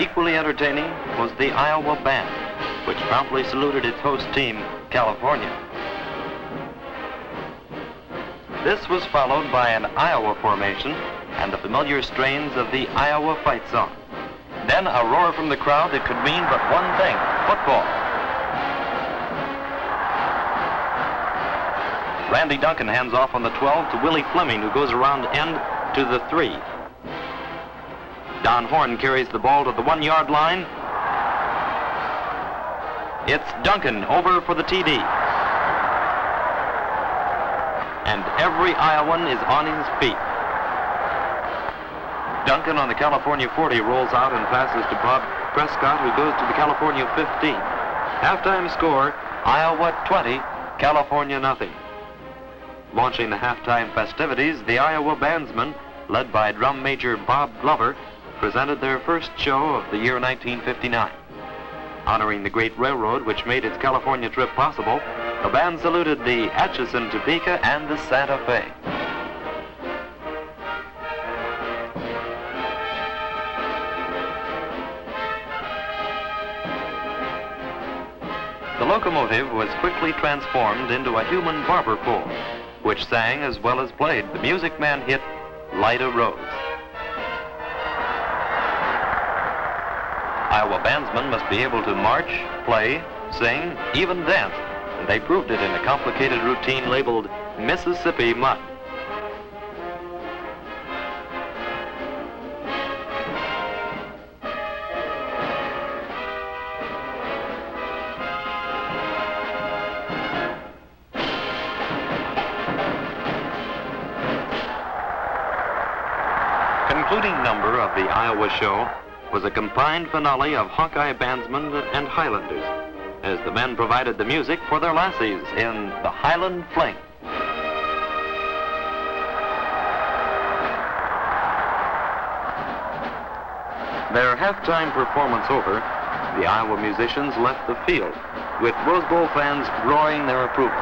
equally entertaining was the Iowa Band, which promptly saluted its host team, California. This was followed by an Iowa formation and the familiar strains of the Iowa fight song. Then a roar from the crowd that could mean but one thing: football. Randy Duncan hands off on the 12 to Willie Fleming, who goes around end to the 3. Don Horn carries the ball to the 1-yard line. It's Duncan over for the TD. And every Iowan is on his feet. Duncan on the California 40 rolls out and passes to Bob Prescott, who goes to the California 15. Halftime score, Iowa 20, California nothing. Launching the halftime festivities, the Iowa Bandsmen, led by drum major Bob Glover, presented their first show of the year 1959. Honoring the great railroad which made its California trip possible, the band saluted the Atchison, Topeka, and the Santa Fe. The locomotive was quickly transformed into a human barber pole, which sang as well as played the Music Man hit, Light a Rose. Iowa bandsmen must be able to march, play, sing, even dance, and they proved it in a complicated routine labeled Mississippi Mud. Concluding number of the Iowa show was a combined finale of Hawkeye bandsmen and Highlanders, as the men provided the music for their lassies in the Highland Fling. Their halftime performance over, the Iowa musicians left the field, with Rose Bowl fans roaring their approval.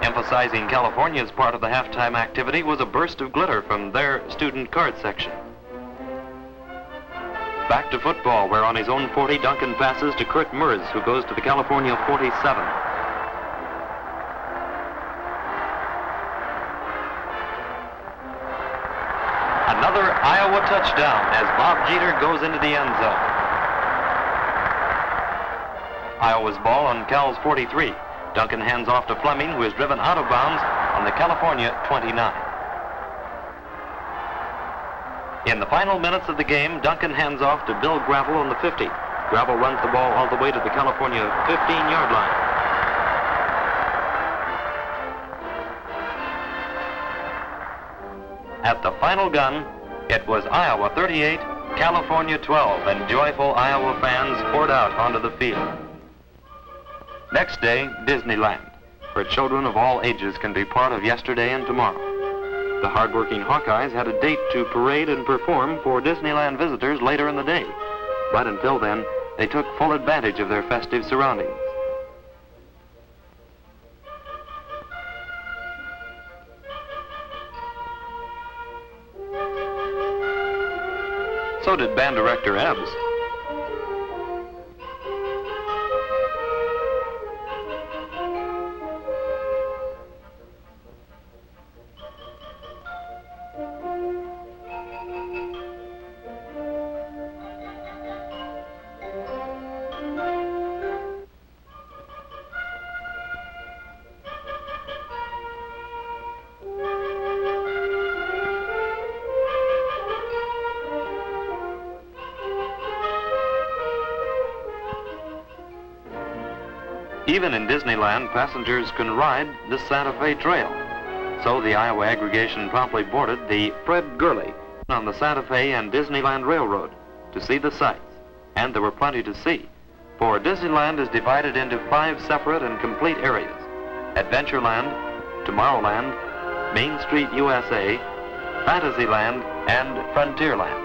Emphasizing California's part of the halftime activity was a burst of glitter from their student card section. Back to football, where on his own 40, Duncan passes to Kurt Murs, who goes to the California 47. Another Iowa touchdown as Bob Jeter goes into the end zone. Iowa's ball on Cal's 43. Duncan hands off to Fleming, who is driven out of bounds on the California 29. In the final minutes of the game, Duncan hands off to Bill Gravel on the 50. Gravel runs the ball all the way to the California 15-yard line. At the final gun, it was Iowa 38, California 12, and joyful Iowa fans poured out onto the field. Next day, Disneyland, where children of all ages can be part of yesterday and tomorrow. The hardworking Hawkeyes had a date to parade and perform for Disneyland visitors later in the day, but until then, they took full advantage of their festive surroundings. So did band director Ebbs. Even in Disneyland, passengers can ride the Santa Fe Trail. So the Iowa aggregation promptly boarded the Fred Gurley on the Santa Fe and Disneyland Railroad to see the sights. And there were plenty to see, for Disneyland is divided into 5 separate and complete areas: Adventureland, Tomorrowland, Main Street USA, Fantasyland, and Frontierland.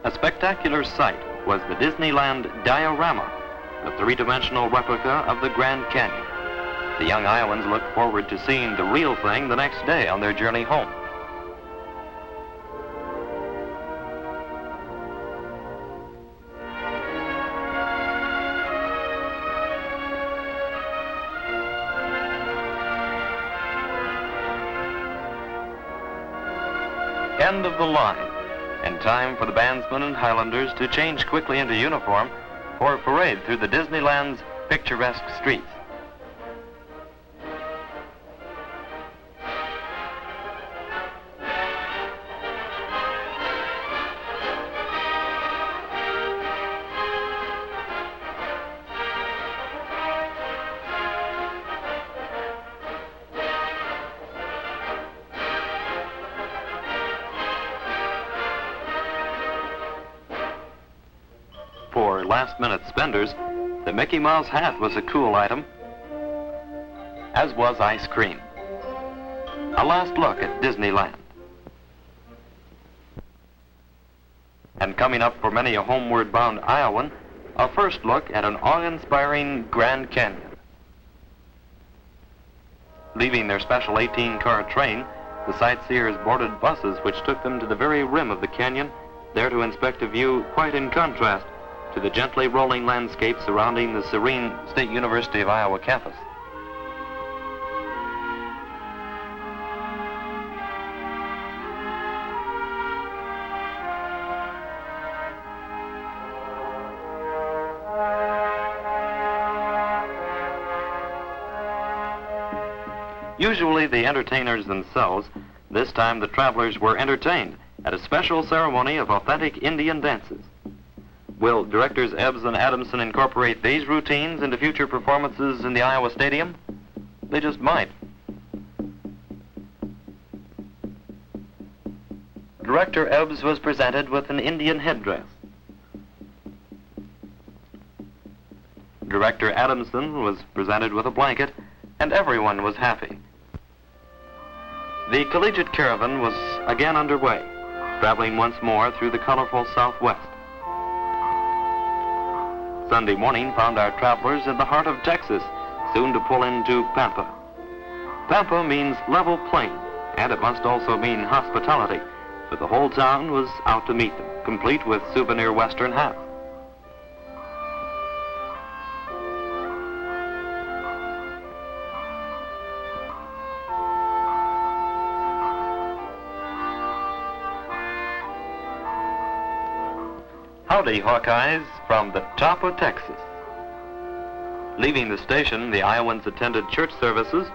A spectacular sight was the Disneyland diorama, the 3-dimensional replica of the Grand Canyon. The young Iowans looked forward to seeing the real thing the next day on their journey home. end of the line, and time for the bandsmen and Highlanders to change quickly into uniform for a parade through the Disneyland's picturesque streets. For last-minute spenders, the Mickey Mouse hat was a cool item, as was ice cream. A last look at Disneyland. And coming up for many a homeward-bound Iowan, a first look at an awe-inspiring Grand Canyon. Leaving their special 18-car train, the sightseers boarded buses which took them to the very rim of the canyon, there to inspect a view quite in contrast to the gently rolling landscape surrounding the serene State University of Iowa campus. Usually the entertainers themselves, this time the travelers were entertained at a special ceremony of authentic Indian dances. Will directors Ebbs and Adamson incorporate these routines into future performances in the Iowa Stadium? They just might. Director Ebbs was presented with an Indian headdress. Director Adamson was presented with a blanket, and everyone was happy. The collegiate caravan was again underway, traveling once more through the colorful Southwest. Sunday morning found our travelers in the heart of Texas, soon to pull into Pampa. Pampa means level plain, and it must also mean hospitality, for the whole town was out to meet them, complete with souvenir Western hats. Howdy, Hawkeyes, from the top of Texas. Leaving the station, the Iowans attended church services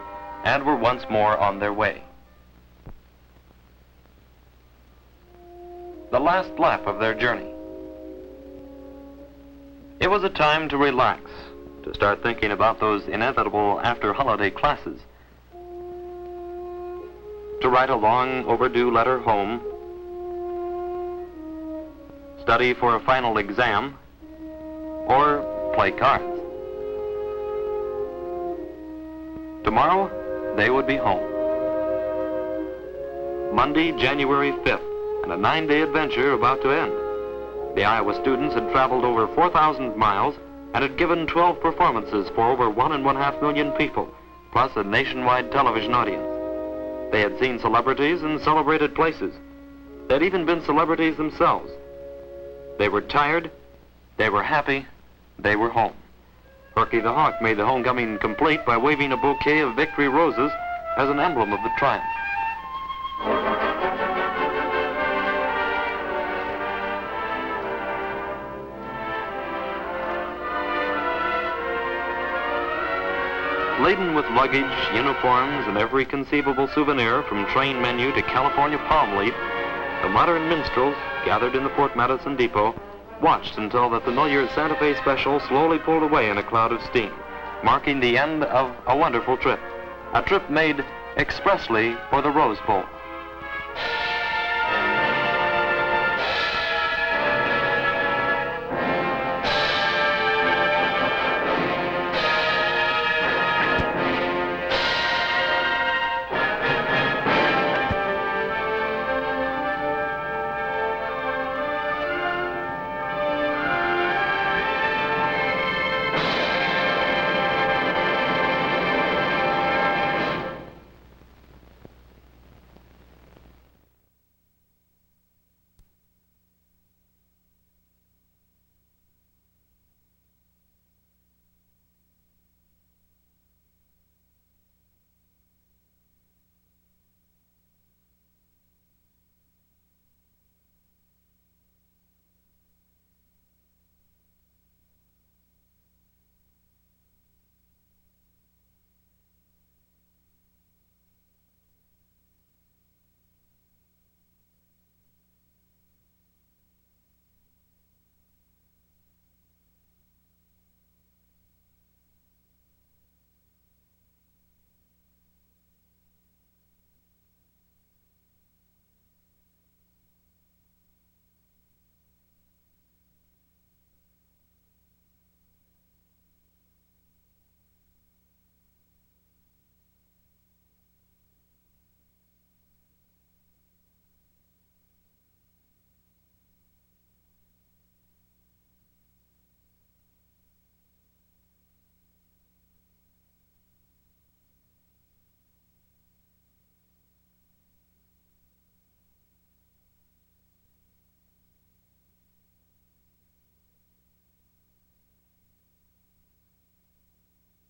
and were once more on their way. The last lap of their journey. It was a time to relax, to start thinking about those inevitable after-holiday classes, to write a long overdue letter home, study for a final exam, or play cards. Tomorrow, they would be home. Monday, January 5th, and a 9-day adventure about to end. The Iowa students had traveled over 4,000 miles and had given 12 performances for over 1.5 million people, plus a nationwide television audience. They had seen celebrities in celebrated places. They'd even been celebrities themselves. They were tired, they were happy, they were home. Herky the Hawk made the homecoming complete by waving a bouquet of victory roses as an emblem of the triumph. Laden with luggage, uniforms, and every conceivable souvenir from train menu to California palm leaf, the modern minstrels, gathered in the Fort Madison depot, watched until the familiar Santa Fe special slowly pulled away in a cloud of steam, marking the end of a wonderful trip, a trip made expressly for the Rose Bowl.